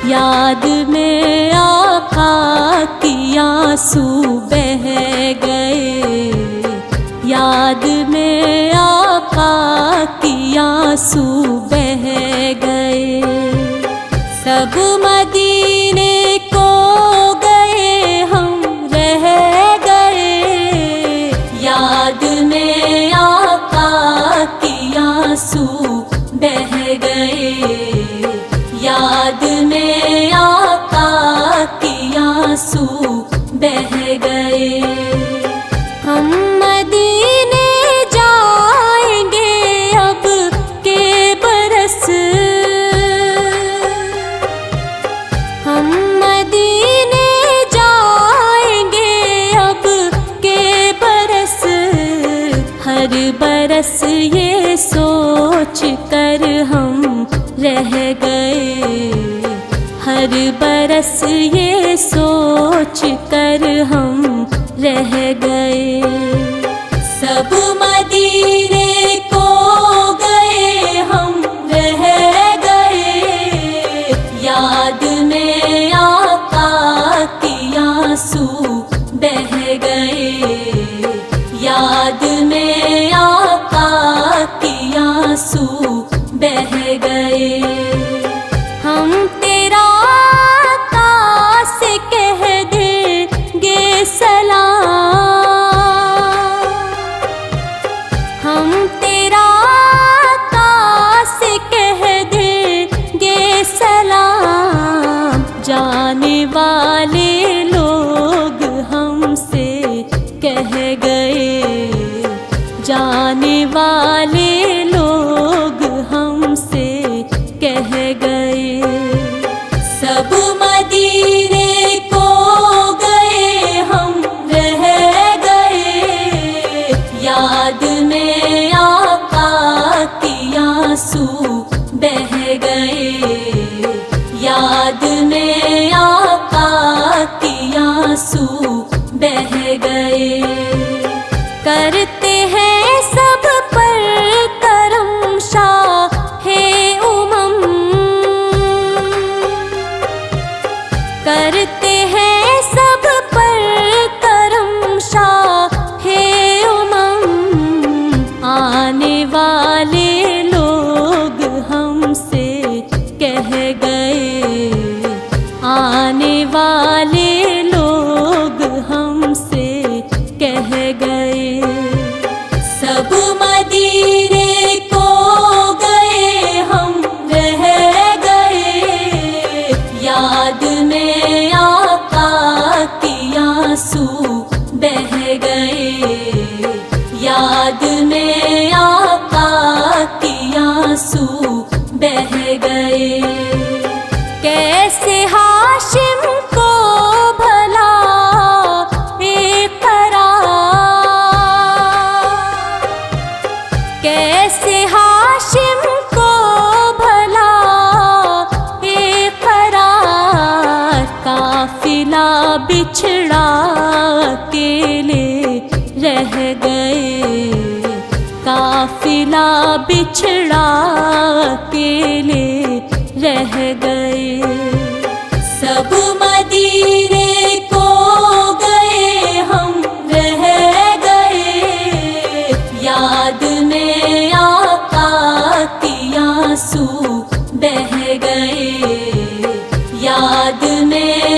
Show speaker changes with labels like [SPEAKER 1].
[SPEAKER 1] یاد میں آقا کی آنسو بہہ گئے، یاد میں آقا کی آنسو بہہ گئے، سب مدینے کو گئے ہم رہ گئے، یاد میں آقا کی آنسو بہہ گئے، یاد میں آقا کی آنسو بہہ گئے، ہم مدینے جائیں گے اب کے برس، ہم مدینے جائیں گے اب کے برس، ہر برس یہ سوچ کر ہم رہ گئے، ہر برس یہ سوچ کر ہم رہ گئے، سب مدینے کو گئے ہم رہ گئے، یاد میں آقا کی آنسو بہہ گئے، یاد میں آقا کی آنسو بہہ گئے، ہم تیرا آقا سے کہہ دیں گے سلام، ہم تیرا آقا سے کہہ دیں گے سلام، جانے والے لوگ ہم سے کہہ گئے، جانے والے لوگ ہم سے کہہ گئے، سب مدینے کو گئے ہم رہ گئے، یاد میں آقا کی آنسو بہہ گئے، یاد میں آقا کی آنسو بہہ گئے، کرتے ہیں سب پر کرم شاہ امم، کرتے ہیں سب پر کرم شاہ امم، آنے والے لوگ ہم سے کہہ گئے، آنے والے لوگ ہم سے کہہ گئے، سب مدینے کو گئے ہم رہ گئے، یاد میں آقا کی آنسو بہہ گئے، یاد میں آقا کی آنسو بہہ گئے، کیسے ہاشم کو بھلا کیسے ہاشم کو بھلا قرار، قافلہ بچھڑا اکیلے رہ گئے، قافلہ بچھڑا اکیلے رہ گئے، سب مدینے کو گئے ہم رہ گئے، یاد میں آقا کی آنسو بہہ گئے، یاد میں